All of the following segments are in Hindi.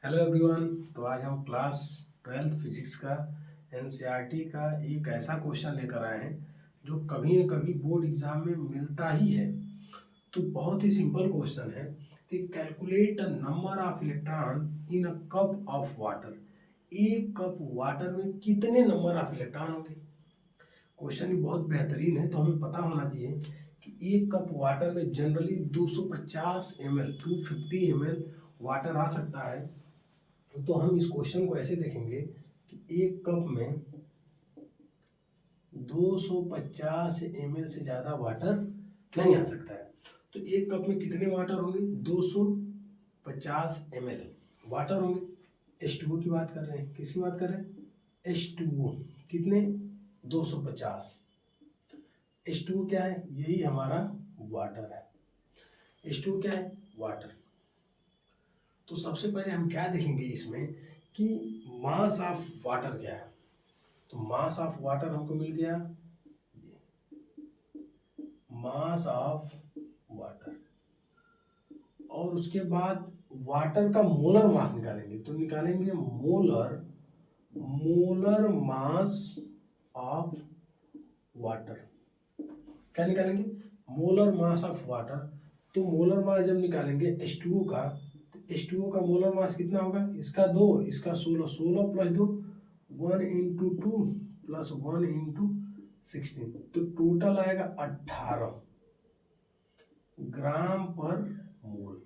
Hello everyone. तो आज हम क्लास 12th फिजिक्स का एनसीईआरटी का एक ऐसा क्वेश्चन लेकर आए हैं जो कभी न कभी बोर्ड एग्जाम में मिलता ही है। तो बहुत ही सिंपल क्वेश्चन है कि calculate the number of electron in a cup of water. एक कप वाटर में कितने नंबर ऑफ इलेक्ट्रॉन होंगे। क्वेश्चन ही बहुत बेहतरीन है, तो हमें पता होना चाहिए कि एक कप वाटर में जनरली 250 ml 250 ml वाटर आ सकता है। तो हम इस क्वेश्चन को ऐसे देखेंगे कि एक कप में 250 ml से ज़्यादा वाटर नहीं आ सकता है। तो एक कप में कितने वाटर होंगे? 250 ml वाटर होंगे। H2O की बात कर रहे हैं। किसकी बात कर रहे हैं? H2O। कितने? 250। H2O क्या है? यही हमारा वाटर है। H2O क्या है? वाटर। तो सबसे पहले हम क्या देखेंगे इसमें कि मास ऑफ वाटर क्या है। तो मास ऑफ वाटर हमको मिल गया, मास ऑफ वाटर। और उसके बाद वाटर का मोलर मास निकालेंगे। तो निकालेंगे मोलर मास ऑफ वाटर। क्या निकालेंगे? Molar mass of water. तो मोलर मास जब निकालेंगे H2O का, तो H2O का मोलर मास कितना होगा? इसका 2, इसका 16, 16 प्लस 2 1 इंटू 2 प्लस 1 इंटू 16, तो टोटल आएगा 18 ग्राम पर मोल।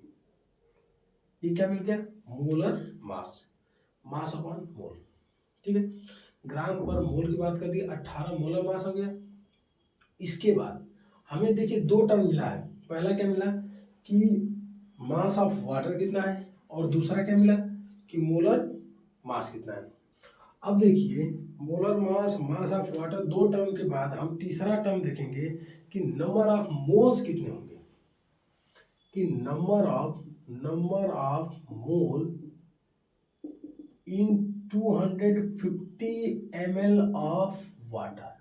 ये क्या मिल गया? Molar mass, mass upon mole. ठीक है, ग्राम पर मोल की बात कर दी, 18 मोलर मास हो गया। इसके बाद हमें देखिए दो टर्म मिला है। पहला क्या मिला कि मास ऑफ वाटर कितना है, और दूसरा क्या मिला कि मोलर मास कितना है। अब देखिए molar mass, mass of water, दो टर्म के बाद हम तीसरा टर्म देखेंगे कि नंबर ऑफ मोल्स कितने होंगे। कि number of mole in 250 ml of water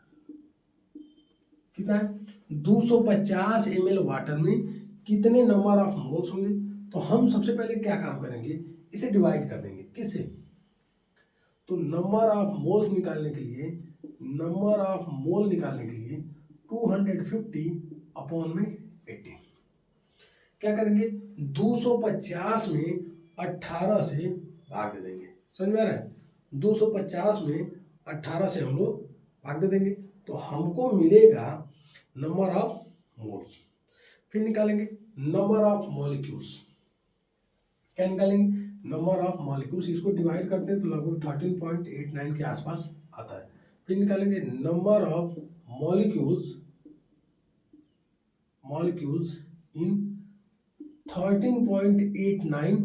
कितना है? 250 ml वाटर में कितने नंबर ऑफ मोल्स होंगे। तो हम सबसे पहले क्या काम करेंगे, इसे डिवाइड कर देंगे। किससे? तो नंबर ऑफ मोल्स निकालने के लिए, 250 अपॉन में 80 क्या करेंगे? 250 में 18 से भाग दे देंगे। समझ में आ रहा है? 250 में 18 से हम लोग भाग दे देंगे, तो हमको मिलेगा नंबर ऑफ मोल्स। फिर निकालेंगे नंबर ऑफ मॉलिक्यूल्स। क्या निकालेंगे? Number of molecules. इसको डिवाइड करते हैं तो लगभग 13.89 के आसपास आता है। फिर निकालेंगे नंबर ऑफ मॉलिक्यूल्स इन 13.89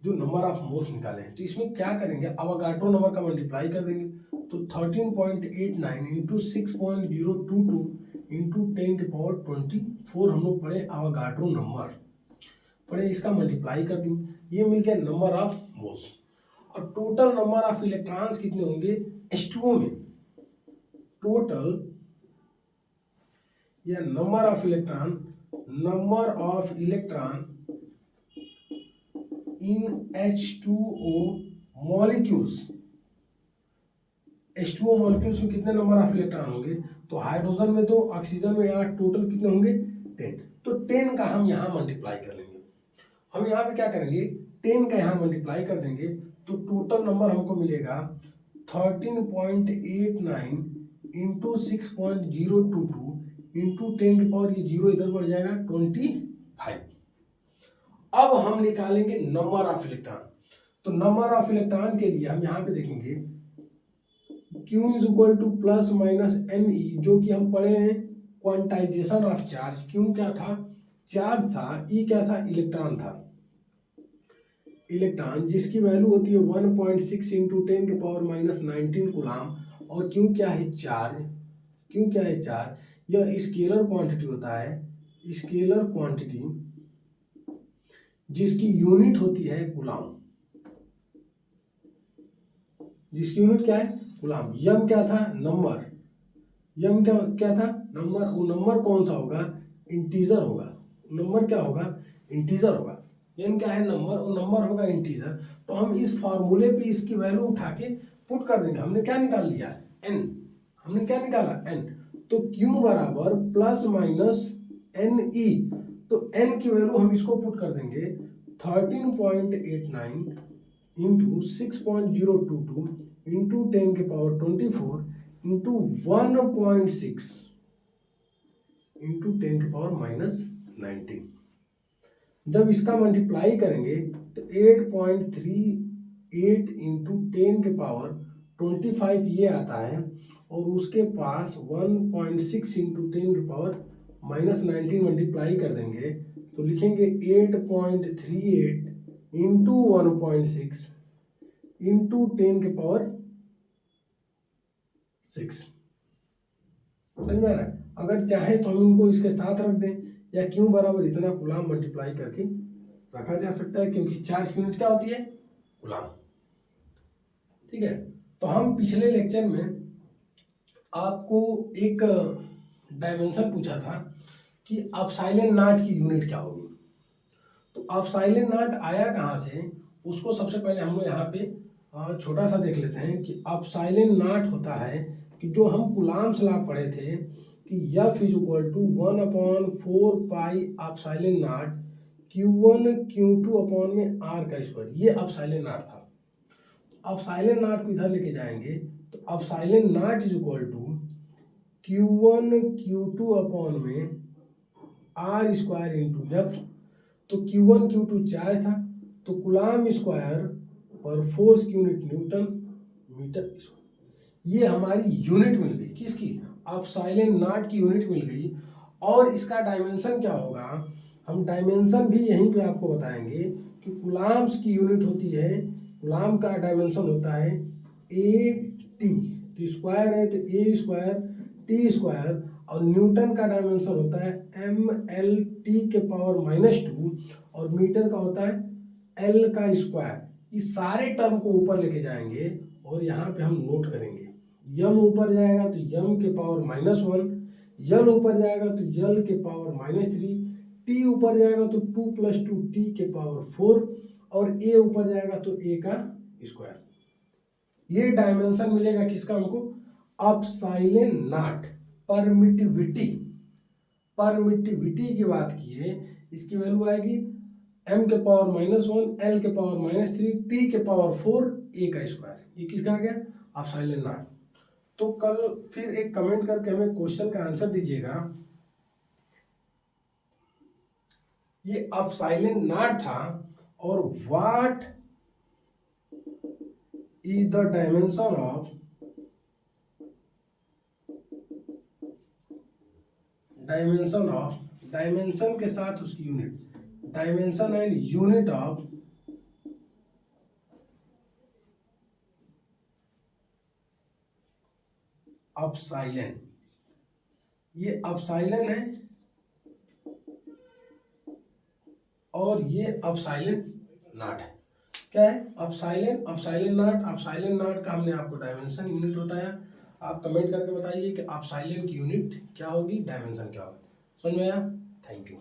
जो नंबर ऑफ मोल्स निकाले हैं। तो इसमें क्या करेंगे, अवोगाड्रो नंबर का मल्टीप्लाई कर देंगे। तो 13.89 इंटू 6.022 इंटू 10⁻24 हम लोग पढ़े अवोगाड्रो नंबर पढ़े, इसका मल्टीप्लाई कर दी, ये मिल गया नंबर ऑफ मोल्स। और टोटल नंबर ऑफ इलेक्ट्रॉन्स कितने होंगे H2O में? टोटल या number of electron in H2O molecules. H2O molecules में कितने नंबर ऑफ इलेक्ट्रॉन होंगे? तो हाइड्रोजन में 2, ऑक्सीजन में 8, टोटल कितने होंगे? 10। तो 10 का हम यहाँ मल्टीप्लाई कर लेंगे। हम यहाँ पे क्या करेंगे, 10 का यहाँ मल्टीप्लाई कर देंगे, तो टोटल नंबर हमको मिलेगा 13.89 इंटू 6.022 इंटू 10 के पावर, ये जीरो इधर बढ़ जाएगा, 25। अब हम निकालेंगे नंबर ऑफ इलेक्ट्रॉन। तो नंबर ऑफ इलेक्ट्रॉन के लिए हम यहाँ पे देखेंगे Q is equal two plus minus NE, जो कि हम पढ़े हैं क्वांटाइजेशन ऑफ चार्ज। Q क्या था? चार्ज था। E क्या था? इलेक्ट्रॉन था। इलेक्ट्रॉन जिसकी वैल्यू होती है 1.6 इंटू 10 के पावर माइनस 19 कूलाम। और Q क्या है? चार्ज। Q क्या है? चार्ज। यह स्केलर क्वांटिटी होता है, स्केलर क्वांटिटी जिसकी यूनिट होती है कूलाम। जिसकी यूनिट क्या है? कूलाम। यम क्या था? नंबर। यम क्या था? नंबर। वो नंबर कौन सा होगा? इंटीजर होगा। नंबर क्या होगा? इंटीजर होगा। n क्या है नंबर, और नंबर होगा इंटीजर। तो हम इस फॉर्मूले पे इसकी वैल्यू उठा के पुट कर देंगे। हमने क्या निकाल लिया, n, हमने क्या निकाला n। तो q बराबर प्लस माइनस एन ई, तो n की वैल्यू हम इसको पुट कर देंगे 13.89 इंटू 6.022 इंटू 10 के पावर 24 इंटू 1.6 इंटू 10 के पावर माइनस 19। जब इसका मल्टीप्लाई करेंगे तो 8.38 इंटू 10 के पावर 25 ये आता है, और उसके पास 1.6 इंटू 10 के पावर माइनस 19 मल्टीप्लाई कर देंगे तो लिखेंगे 8.38 इंटू 1.6 इंटू 10 के पावर 6। समझ में आ रहा है? अगर चाहे तो हम इनको इसके साथ रख दें, या क्यों बराबर इतना कूलाम मल्टीप्लाई करके रखा जा सकता है, क्योंकि चार्ज की यूनिट क्या होती है, कूलाम। ठीक है, तो हम पिछले लेक्चर में आपको एक डायमेंशन पूछा था कि एप्सिलॉन नॉट की यूनिट क्या होगी। तो एप्सिलॉन नॉट आया कहाँ से, उसको सबसे पहले हम लोग यहाँ पे छोटा सा देख लेते हैं कि एप्सिलॉन नॉट होता है कि जो हम कूलाम्स लॉ पढ़े थे कि F is equal to 1/4 pi epsilon naught Q1 Q2 upon में R का स्क्वायर, ये एप्सिलॉन नॉट था। एप्सिलॉन नॉट को इधर लेके जाएंगे तो epsilon naught is equal to Q1 Q2 upon में R स्क्वायर इंटू F। तो Q1 Q2 चार्ज था, तो कूलाम स्क्वायर पर फोर्स की यूनिट न्यूटन मीटर स्क्वायर। ये हमारी यूनिट मिल गई, किसकी, एप्सिलॉन नॉट की यूनिट मिल गई। और इसका डायमेंशन क्या होगा, हम डायमेंशन भी यहीं पे आपको बताएंगे कि कूलाम्स की यूनिट होती है, कूलाम का डायमेंशन होता है ए टी, तो स्क्वायर है तो ए स्क्वायर टी स्क्वायर, और न्यूटन का डायमेंशन होता है एम एल टी के पावर -2, और मीटर का होता है एल का स्क्वायर। इस सारे टर्म को ऊपर लेके जाएंगे और यहाँ पे हम नोट करेंगे, यम ऊपर जाएगा तो यम के पावर -1, यल ऊपर जाएगा तो यल के पावर -3, टी ऊपर जाएगा तो 2 + 2 टी के पावर 4, और ए ऊपर जाएगा तो ए का स्क्वायर। ये डायमेंशन मिलेगा किसका हमको, एप्सिलॉन नॉट। परमिटिविटी, परमिटिविटी की बात किए, इसकी वैल्यू आएगी m के पावर -1, l के पावर -3, t के पावर 4, a का स्क्वायर। ये किसका आ गया, एप्सिलॉन नॉट। तो कल फिर एक कमेंट करके हमें क्वेश्चन का आंसर दीजिएगा, ये एप्सिलॉन नॉट था और what is the dimension of, dimension के साथ उसकी unit, dimension and unit of epsilon. ये एप्सिलॉन है और ये एप्सिलॉन नॉट है। क्या है, एप्सिलॉन नॉट का हमने आपको डायमेंशन यूनिट बताया। आप कमेंट करके बताइए कि एप्सिलॉन की यूनिट क्या होगी, डायमेंशन क्या होगा। समझ में आया? Thank you.